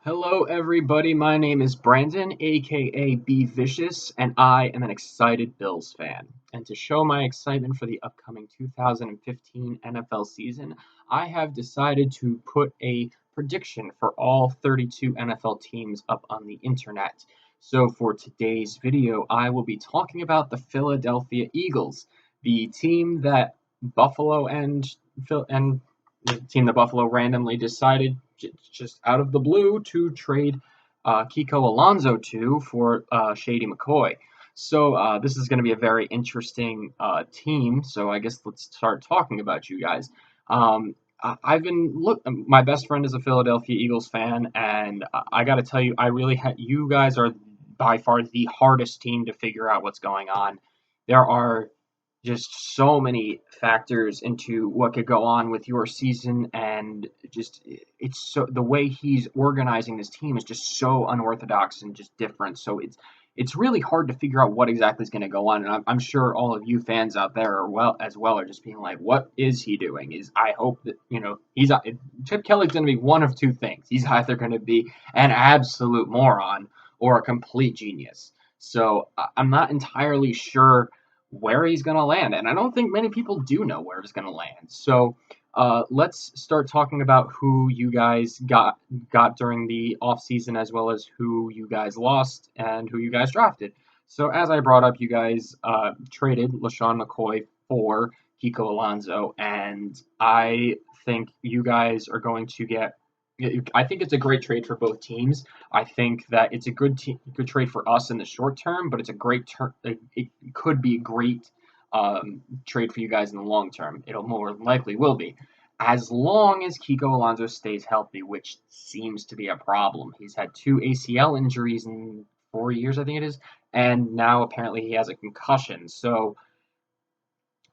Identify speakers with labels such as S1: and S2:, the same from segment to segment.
S1: Hello, everybody. My name is Brandon, aka B Vicious, and I am an excited Bills fan. And to show my excitement for the upcoming 2015 NFL season, I have decided to put a prediction for all 32 NFL teams up on the internet. So, for today's video, I will be talking about the Philadelphia Eagles, the team that Buffalo and the team that Buffalo randomly decided just out of the blue to trade Kiko Alonso to for Shady McCoy. So this is going to be a very interesting team. So I guess let's start talking about you guys. I've been My best friend is a Philadelphia Eagles fan, and I got to tell you, you guys are by far the hardest team to figure out what's going on. There are just so many factors into what could go on with your season, and just it's so the way he's organizing this team is just so unorthodox and just different. So it's really hard to figure out what exactly is going to go on, and I'm sure all of you fans out there are just being like, what is he doing? Is I hope that he's Chip Kelly's going to be one of two things. He's either going to be an absolute moron or a complete genius. So I'm not entirely sure where he's going to land. And I don't think many people do know where he's going to land. So let's start talking about who you guys got during the offseason, as well as who you guys lost and who you guys drafted. So as I brought up, you guys traded LaShawn McCoy for Kiko Alonso, and I think you guys are going to get. I think it's a great trade for both teams. I think that it's a good trade for us in the short term, but it's a great term. It could be a great trade for you guys in the long term. It'll more likely will be, as long as Kiko Alonso stays healthy, which seems to be a problem. He's had two ACL injuries in 4 years, I think it is, and now apparently he has a concussion. So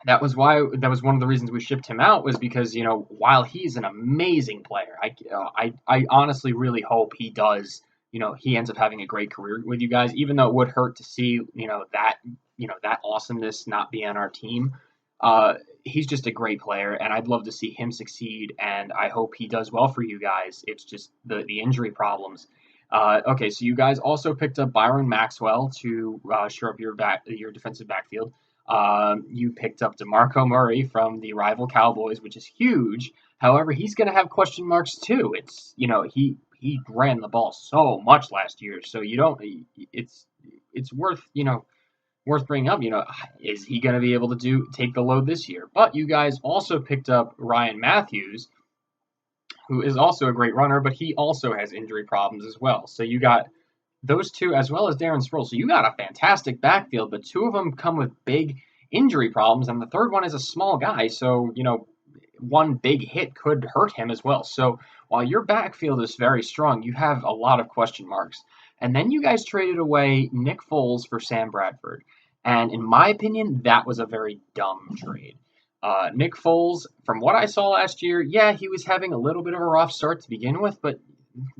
S1: that was one of the reasons we shipped him out, was because while he's an amazing player, I honestly really hope he does, he ends up having a great career with you guys, even though it would hurt to see that awesomeness not be on our team. He's just a great player, and I'd love to see him succeed, and I hope he does well for you guys. It's just the injury problems. Okay, so you guys also picked up Byron Maxwell to shore up your defensive backfield. You picked up DeMarco Murray from the rival Cowboys, which is huge. However, he's going to have question marks too. He ran the ball so much last year, so you don't. It's worth bringing up. Is he going to be able to take the load this year? But you guys also picked up Ryan Matthews, who is also a great runner, but he also has injury problems as well. So you got those two, as well as Darren Sproles. So you got a fantastic backfield, but two of them come with big injury problems, and the third one is a small guy. So, one big hit could hurt him as well. So while your backfield is very strong, you have a lot of question marks. And then you guys traded away Nick Foles for Sam Bradford. And in my opinion, that was a very dumb trade. Nick Foles, from what I saw last year, yeah, he was having a little bit of a rough start to begin with, but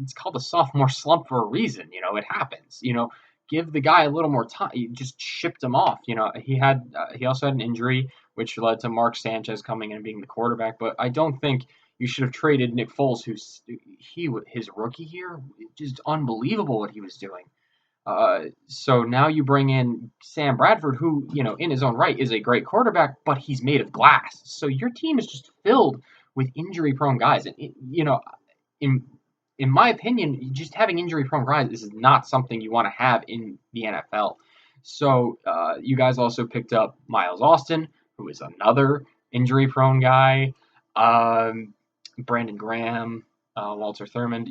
S1: it's called a sophomore slump for a reason. It happens. Give the guy a little more time. You just shipped him off. He also had an injury, which led to Mark Sanchez coming in and being the quarterback. But I don't think you should have traded Nick Foles, his rookie year, just unbelievable what he was doing. So now you bring in Sam Bradford, who, in his own right is a great quarterback, but he's made of glass. So your team is just filled with injury-prone guys. And, in in my opinion, just having injury-prone guys is not something you want to have in the NFL. So you guys also picked up Miles Austin, who is another injury-prone guy. Brandon Graham, Walter Thurmond,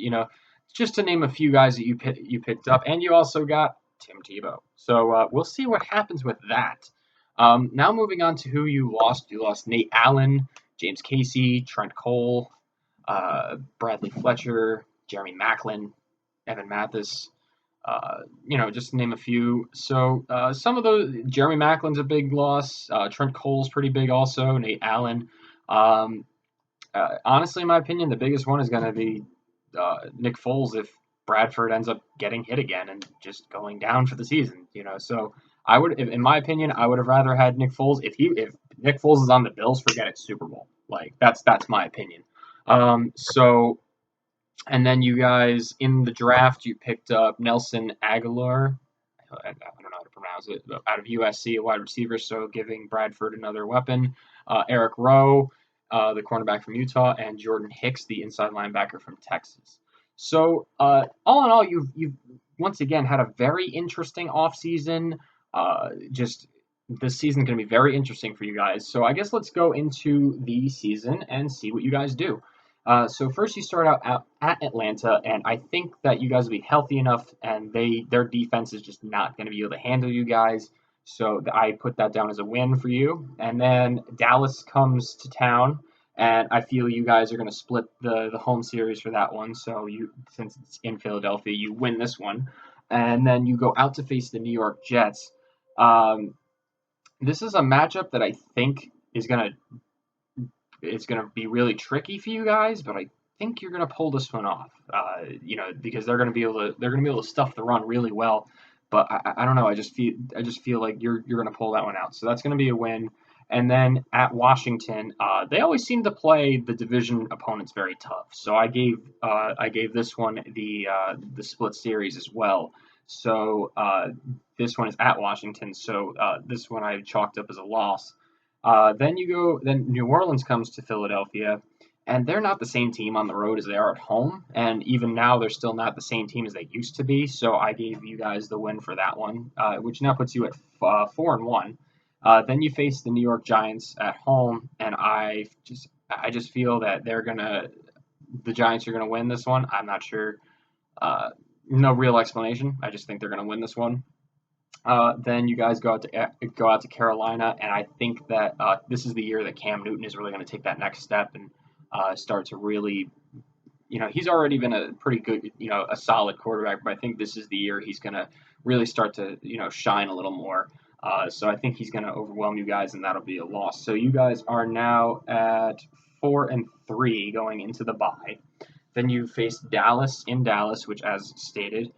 S1: just to name a few guys that you picked up, and you also got Tim Tebow. So we'll see what happens with that. Now moving on to who you lost. You lost Nate Allen, James Casey, Trent Cole, Bradley Fletcher, Jeremy Maclin, Evan Mathis. Just to name a few. So some of those, Jeremy Maclin's a big loss. Trent Cole's pretty big also. Nate Allen. Honestly, in my opinion, the biggest one is going to be Nick Foles if Bradford ends up getting hit again and just going down for the season. So in my opinion, I would have rather had Nick Foles. If Nick Foles is on the Bills, forget it, Super Bowl. Like that's my opinion. So And then you guys in the draft, you picked up Nelson Aguilar. I don't know how to pronounce it, but out of USC, a wide receiver, so giving Bradford another weapon. Eric Rowe, the cornerback from Utah, and Jordan Hicks, the inside linebacker from Texas. So all in all, you've once again had a very interesting offseason. Just this season's going to be very interesting for you guys. So I guess let's go into the season and see what you guys do. So first you start out at Atlanta, and I think that you guys will be healthy enough, and their defense is just not going to be able to handle you guys. So I put that down as a win for you. And then Dallas comes to town, and I feel you guys are going to split the home series for that one. So since it's in Philadelphia, you win this one, and then you go out to face the New York Jets. Um, this is a matchup that I think is going to it's going to be really tricky for you guys, but I think you're going to pull this one off. Because they're going to be able to stuff the run really well. But I don't know. I just feel like you're going to pull that one out. So that's going to be a win. And then at Washington, they always seem to play the division opponents very tough. So I gave this one the split series as well. So this one is at Washington. So this one I chalked up as a loss. Then New Orleans comes to Philadelphia, and they're not the same team on the road as they are at home. And even now, they're still not the same team as they used to be. So I gave you guys the win for that one, which now puts you at 4-1. Then you face the New York Giants at home, and I just feel that the Giants are gonna win this one. I'm not sure. No real explanation. I just think they're gonna win this one. Then you guys go out to Carolina, and I think that this is the year that Cam Newton is really going to take that next step and start to really, he's already been a pretty good, a solid quarterback, but I think this is the year he's going to really start to, shine a little more. So I think he's going to overwhelm you guys, and that'll be a loss. So you guys are now at 4-3 going into the bye. Then you face Dallas in Dallas, which, as stated,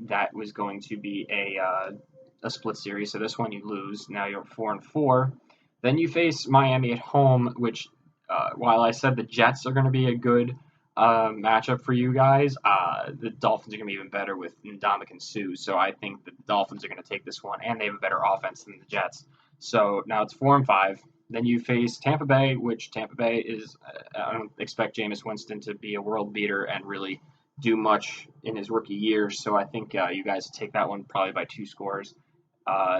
S1: that was going to be a split series. So this one you lose. Now you're 4-4. Then you face Miami at home, which, while I said the Jets are going to be a good matchup for you guys, the Dolphins are going to be even better with Ndamukong Suh. So I think the Dolphins are going to take this one, and they have a better offense than the Jets. So now it's 4-5. Then you face Tampa Bay, which Tampa Bay is. I don't expect Jameis Winston to be a world beater and really do much in his rookie year. So I think you guys take that one probably by 2 scores.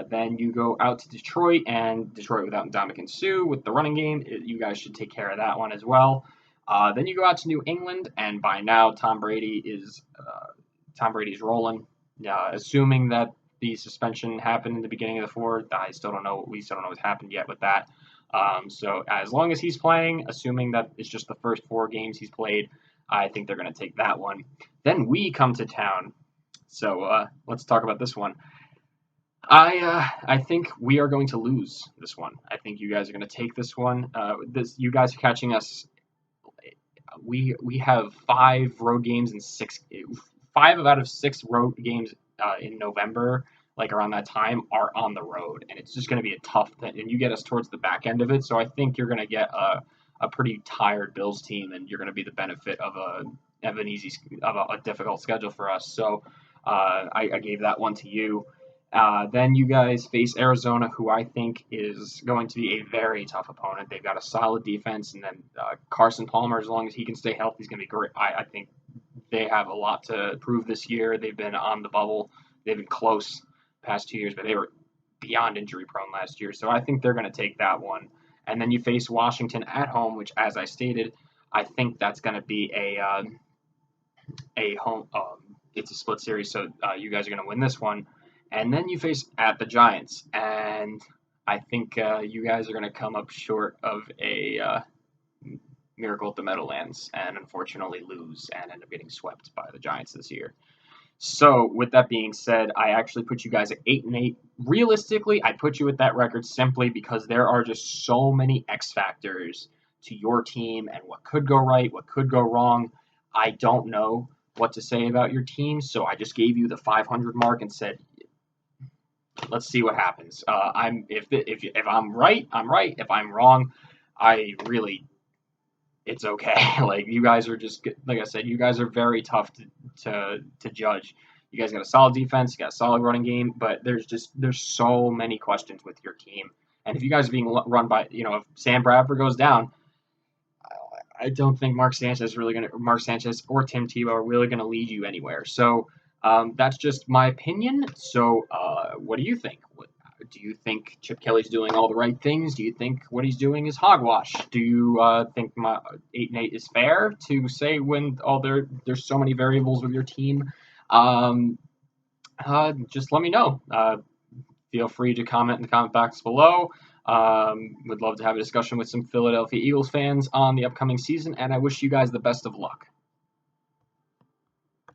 S1: Then you go out to Detroit, and Detroit without Ndamukong Suh with the running game, you guys should take care of that one as well. Then you go out to New England, and by now Tom Brady's rolling. Assuming that the suspension happened in the beginning of the fourth, I still don't know. We still don't know what's happened yet with that. So as long as he's playing, assuming that it's just the first 4 games he's played, I think they're going to take that one. Then we come to town. So let's talk about this one. I think we are going to lose this one. I think you guys are going to take this one. You guys are catching us. We have 5 road games and 5 out of 6 road games in November, like around that time, are on the road, and it's just going to be a tough thing. And you get us towards the back end of it, so I think you're going to get a pretty tired Bills team, and you're going to be the benefit of a difficult schedule for us. So I gave that one to you. Then you guys face Arizona, who I think is going to be a very tough opponent. They've got a solid defense, and then Carson Palmer, as long as he can stay healthy, is going to be great. I think they have a lot to prove this year. They've been on the bubble. They've been close past 2 years, but they were beyond injury prone last year. So I think they're going to take that one. And then you face Washington at home, which, as I stated, I think that's going to be a home. It's a split series, so you guys are going to win this one. And then you face at the Giants, and I think you guys are going to come up short of a Miracle at the Meadowlands, and unfortunately lose and end up getting swept by the Giants this year. So, with that being said, I actually put you guys at 8-8. Realistically, I put you at that record simply because there are just so many X factors to your team and what could go right, what could go wrong. I don't know what to say about your team, so I just gave you the 500 mark and said, let's see what happens. If I'm right, I'm right. If I'm wrong, I really it's okay. Like you guys are just like I said, you guys are very tough to judge. You guys got a solid defense, you got a solid running game, but there's so many questions with your team. And if you guys are being run by, if Sam Bradford goes down, I don't think Mark Sanchez or Tim Tebow are really gonna lead you anywhere. So that's just my opinion. So what do you think? Do you think Chip Kelly's doing all the right things? Do you think what he's doing is hogwash? Do you think my 8-8 is fair to say when there's so many variables with your team? Um, just let me know. Feel free to comment in the comment box below. Would love to have a discussion with some Philadelphia Eagles fans on the upcoming season, and I wish you guys the best of luck.